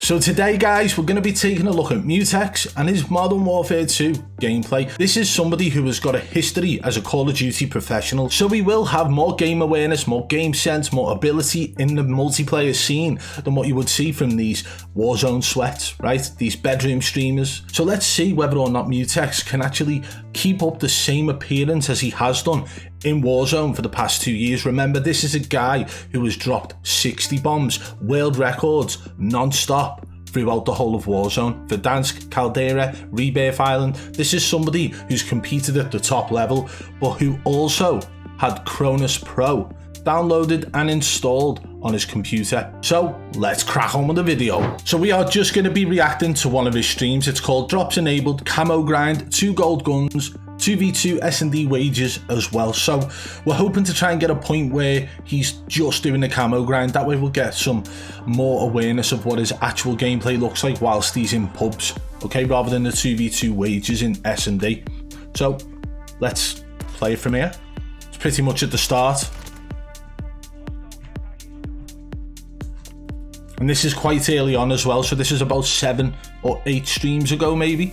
So today guys, we're going to be taking a look at Mutex and his Modern Warfare 2 gameplay. This is somebody who has got a history as a Call of Duty professional, so he will have more game awareness, more game sense, more ability in the multiplayer scene than what you would see from these Warzone sweats, right? These bedroom streamers. So let's see whether or not Mutex can actually keep up the same appearance as he has done in Warzone for the past 2 years. Remember, this is a guy who has dropped 60 bombs, world records, non-stop throughout the whole of Warzone. Verdansk, Caldera, Rebirth Island. This is somebody who's competed at the top level, but who also had Cronus Pro downloaded and installed on his computer. So let's crack on with the video. So we are just going to be reacting to one of his streams. It's called Drops Enabled, Camo Grind, 2 Gold Guns, 2v2 S&D wages as well. So we're hoping to try and get a point where he's just doing the camo grind. That way we'll get some more awareness of what his actual gameplay looks like whilst he's in pubs, okay, rather than the 2v2 wages in S&D. So let's play it from here. It's pretty much at the start. And this is quite early on as well, so this is about 7 or 8 streams ago maybe.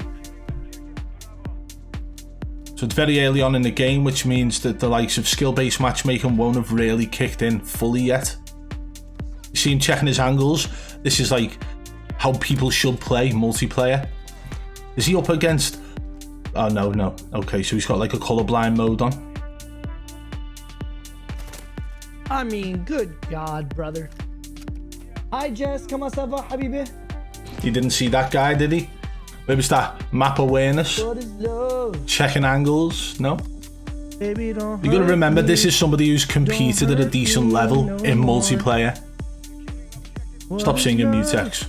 So it's very early on in the game, which means that the likes of skill-based matchmaking won't have really kicked in fully yet. You see him checking his angles. This is like how people should play multiplayer. Is he up against... Oh, no. Okay, so he's got like a colorblind mode on. I mean, good God, brother. Hi, Jess. Come on, Sava, Habibi. He didn't see that guy, did he? Where was that? Map awareness? Checking angles? No? You gotta remember, this is somebody who's competed at a decent level in multiplayer. Stop singing, Mutex.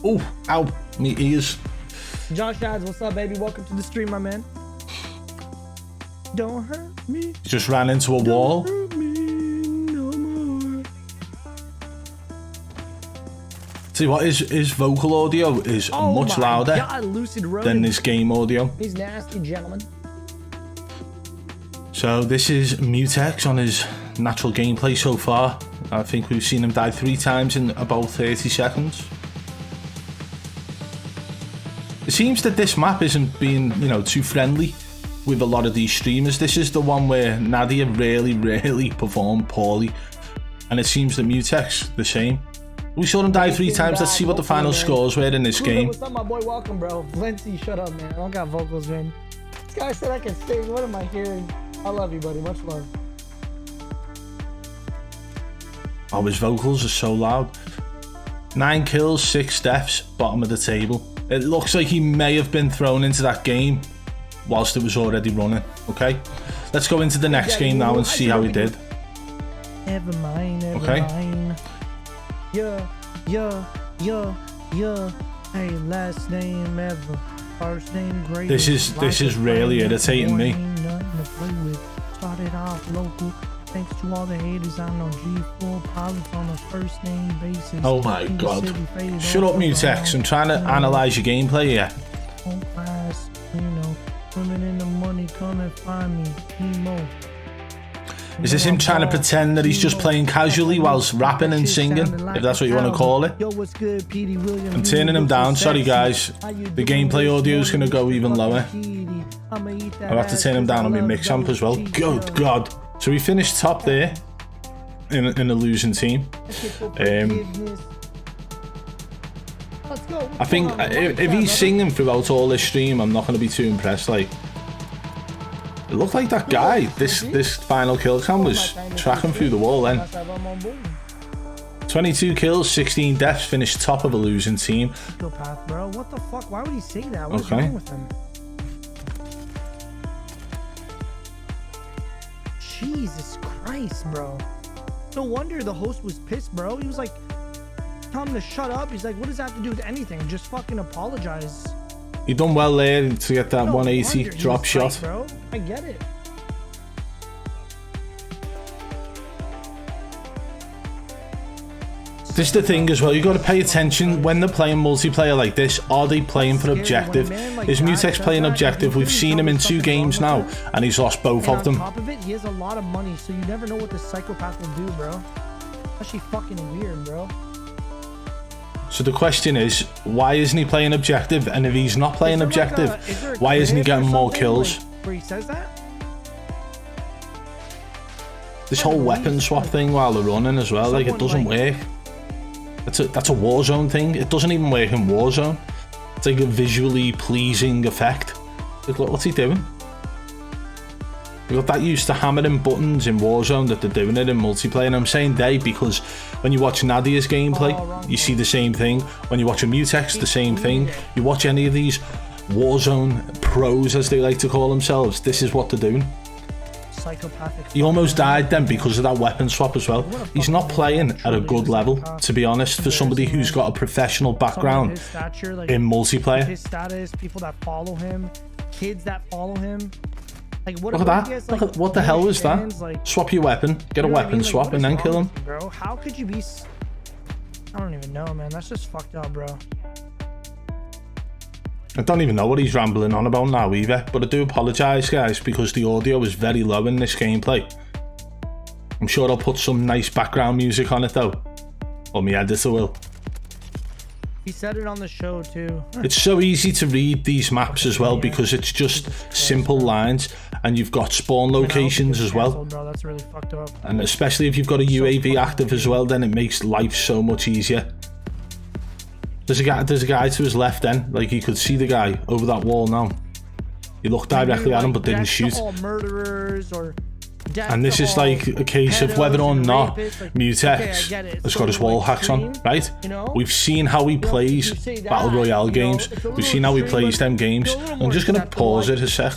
Oh, ow, me ears. Josh Ads, what's up, baby? Welcome to the stream, my man. Don't hurt me. Just ran into a wall. See what, his vocal audio is much louder than this game audio. He's nasty, gentlemen. So this is Mutex on his natural gameplay so far. I think we've seen him die 3 times in about 30 seconds. It seems that this map isn't being, too friendly with a lot of these streamers. This is the one where Nadia really performed poorly. And it seems that Mutex the same. We saw him die 3 times. Let's see what the final scores were in this game. What's up, my boy? Welcome, bro. Lindsay, shut up, man. I don't got vocals, man. This guy said I can sing. What am I hearing? I love you, buddy. Much love. Oh, his vocals are so loud. 9 kills, 6 deaths, bottom of the table. It looks like he may have been thrown into that game whilst it was already running. Okay, let's go into the next game now and see how he did. Never mind, never mind. Yeah. Hey, last name ever, first name great. This is really irritating me. Started off local, thanks to all the haters. I know G4 pilots on a first name basis. Oh my god! Shut up, Mutex. I'm trying to analyze your gameplay here. Class, women in the money come and find me. Emo. Is this him trying to pretend that he's just playing casually whilst rapping and singing, if that's what you want to call it? I'm turning him down, sorry guys. The gameplay audio is going to go even lower. I'll have to turn him down on my mix amp as well. Good God. So we finished top there in a losing team. I think if he's singing throughout all this stream, I'm not going to be too impressed. Like, it looked like that guy, this final kill cam was tracking through the wall then. 22 kills, 16 deaths, finished top of a losing team. Bro, what the fuck? Why would he say that? What's wrong with him? Jesus Christ, bro. No wonder the host was pissed, bro. He was like, tell him to shut up. He's like, what does that have to do with anything? Just fucking apologize. You done well there to get that 180 drop shot. Bro, I get it. This is the thing as well, you got to pay attention when they're playing multiplayer like this. Are they playing for objective? Is Mutex playing objective? We've seen him in 2 games now and he's lost both of them. On top of it, he has a lot of money, so you never know what this psychopath will do, bro. Actually fucking weird, bro. So the question is, why isn't he playing objective? And if he's not playing objective, why isn't he getting more kills? Like, where he says that? This whole weapon swap thing while they're running as well, like, it doesn't work. That's a Warzone thing. It doesn't even work in Warzone. It's like a visually pleasing effect. Like, look, what's he doing? We got that used to hammering buttons in Warzone that they're doing it in multiplayer. And I'm saying they because when you watch Nadia's gameplay, you see the same thing. When you watch a Mutex, the same thing. You watch any of these Warzone pros, as they like to call themselves, this is what they're doing. Psychopathic. He almost died then because of that weapon swap as well. He's not playing at a good level, to be honest, for somebody who's got a professional background in multiplayer. His status, people that follow him, kids that follow him. Like, what, look at that. Look at what the hell was that? Like, swap your weapon, get a weapon swap, and then kill him. Bro, how could you be? I don't even know, man. That's just fucked up, bro. I don't even know what he's rambling on about now either, but I do apologise, guys, because the audio is very low in this gameplay. I'm sure I'll put some nice background music on it though, or my editor will. He said it on the show too. It's so easy to read these maps as well because it's just simple lines, and you've got spawn locations as well. Bro, that's really fucked up. And especially if you've got a UAV active as well, then it makes life so much easier. There's a guy to his left then, like you could see the guy over that wall now. You look directly at him but didn't shoot. Murderers or and this is like a case of whether or not Mutex has got his wall hacks on, right? We've seen how he plays Battle Royale games. We've seen how he plays them games. I'm just going to pause it a sec.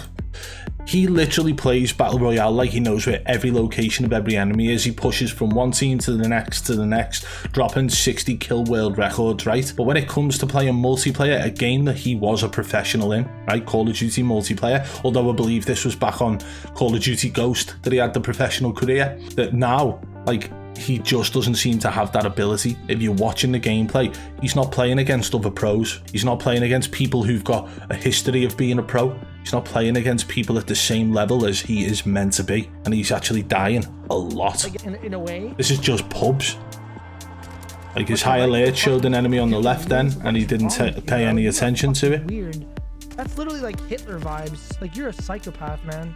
He literally plays Battle Royale like he knows where every location of every enemy is. He pushes from one team to the next, dropping 60 kill world records, right? But when it comes to playing multiplayer, a game that he was a professional in, right? Call of Duty multiplayer, although I believe this was back on Call of Duty Ghost that he had the professional career, that now, like, he just doesn't seem to have that ability. If you're watching the gameplay, he's not playing against other pros. He's not playing against people who've got a history of being a pro. He's not playing against people at the same level as he is meant to be. And he's actually dying a lot. Like in a way. This is just pubs. Like his high alert showed an enemy on the left then, and he didn't pay any attention to it. Weird. That's literally like Hitler vibes. Like, you're a psychopath, man.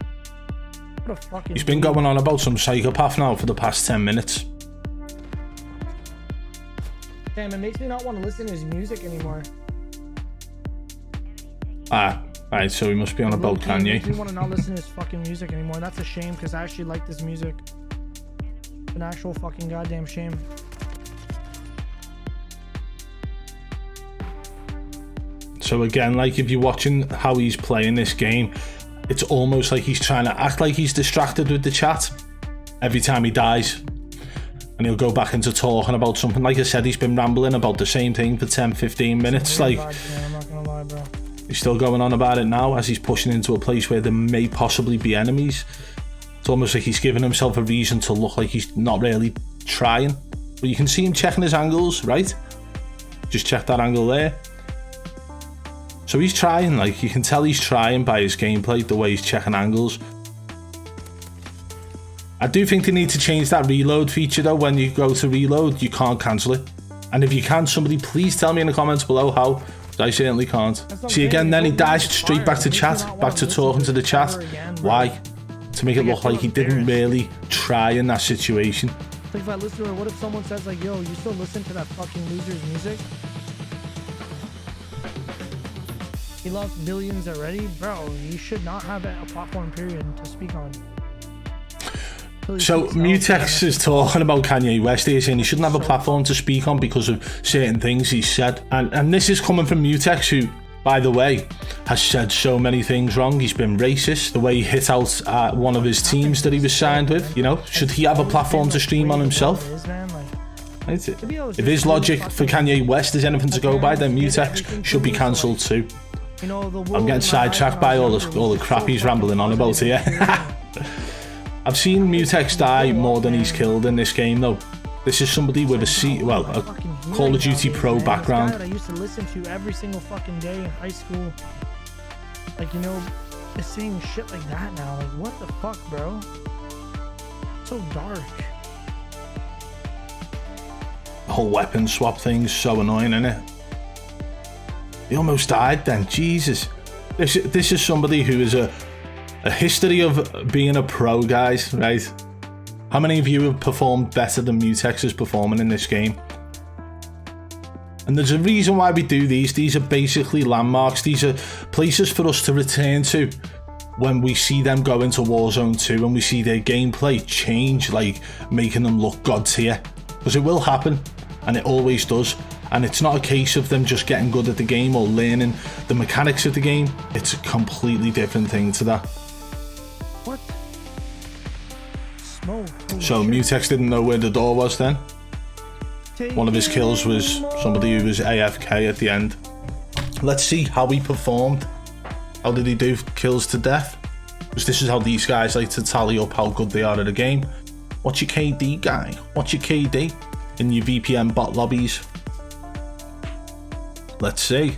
What a fucking. He's been going on about some psychopath now for the past 10 minutes. Damn, it makes me not want to listen to his music anymore. Right, so he must be on a boat, can you? Makes me want to not listen to his fucking music anymore. That's a shame, because I actually like this music. An actual fucking goddamn shame. So again, like, if you're watching how he's playing this game, it's almost like he's trying to act like he's distracted with the chat every time he dies. And he'll go back into talking about something. Like I said, he's been rambling about the same thing for 10-15 minutes. Like, I'm not gonna lie, bro. He's still going on about it now as he's pushing into a place where there may possibly be enemies. It's almost like he's giving himself a reason to look like he's not really trying. But you can see him checking his angles, right? Just check that angle there. So he's trying, like, you can tell he's trying by his gameplay, the way he's checking angles. I do think they need to change that reload feature though. When you go to reload, you can't cancel it. And if you can, somebody please tell me in the comments below how. I certainly can't. See, again, then he dies straight back to chat, back to talking to the chat. Why? To make it look like he didn't really try in that situation. Like, if I listen to it, what if someone says like, yo, you still listen to that fucking loser's music? He lost billions already? Bro, you should not have a platform period to speak on. So Mutex is talking about Kanye West here, saying he shouldn't have a platform to speak on because of certain things he said. And this is coming from Mutex, who, by the way, has said so many things wrong. He's been racist, the way he hit out one of his teams that he was signed with. You know, should he have a platform to stream on himself? If his logic for Kanye West is anything to go by, then Mutex should be cancelled too. I'm getting sidetracked by all the crap he's rambling on about here. I've seen Mutex die more than he's killed in this game though. This is somebody with a Call of Duty pro background. I used to listen to every single fucking day in high school. Like, you know, is saying shit like that now. Like, what the fuck, bro? So dark. The whole weapon swap thing's so annoying, isn't it? He almost died then, Jesus. This is somebody who is a history of being a pro, guys, right? How many of you have performed better than Mutex is performing in this game? And there's a reason why we do these. These are basically landmarks. These are places for us to return to when we see them go into Warzone 2 and we see their gameplay change, like making them look god tier. Because it will happen, and it always does. And it's not a case of them just getting good at the game or learning the mechanics of the game. It's a completely different thing to that. What? Smoke. So Mutex didn't know where the door was then. One of his kills was somebody who was AFK at the end. Let's see how he performed. How did he do kills to death? Because this is how these guys like to tally up how good they are at a game. What's your KD, guy? What's your KD in your VPN bot lobbies? Let's see.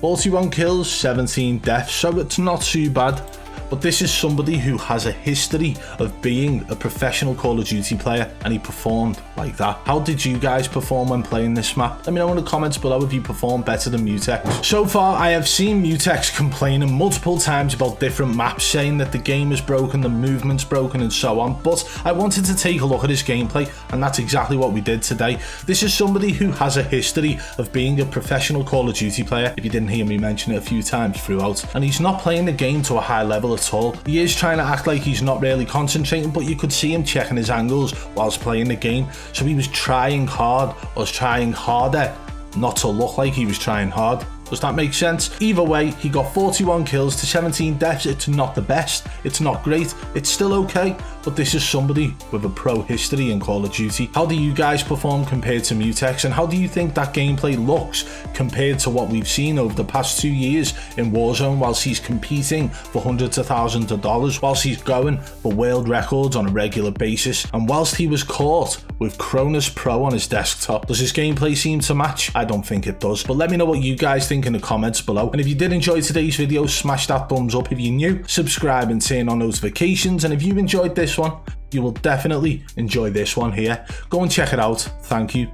41 kills, 17 deaths, so it's not too bad. But this is somebody who has a history of being a professional Call of Duty player, and he performed like that. How did you guys perform when playing this map? Let me know in the comments below if you performed better than Mutex. So far, I have seen Mutex complaining multiple times about different maps, saying that the game is broken, the movement's broken, and so on. But I wanted to take a look at his gameplay, and that's exactly what we did today. This is somebody who has a history of being a professional Call of Duty player, if you didn't hear me mention it a few times throughout, and he's not playing the game to a high level at all. He is trying to act like he's not really concentrating, but you could see him checking his angles whilst playing the game. So he was trying hard, or trying harder, not to look like he was trying hard. Does that make sense? Either way, he got 41 kills to 17 deaths. It's not the best, it's not great, it's still okay, but this is somebody with a pro history in Call of Duty. How do you guys perform compared to Mutex, and how do you think that gameplay looks compared to what we've seen over the past 2 years in Warzone, whilst he's competing for hundreds of thousands of dollars, whilst he's going for world records on a regular basis, and whilst he was caught with Cronus Pro on his desktop? Does his gameplay seem to match? I don't think it does, but let me know what you guys think in the comments below. And if you did enjoy today's video, smash that thumbs up if you're new, subscribe and turn on notifications, and if you enjoyed this one, you will definitely enjoy this one here. Go and check it out. Thank you.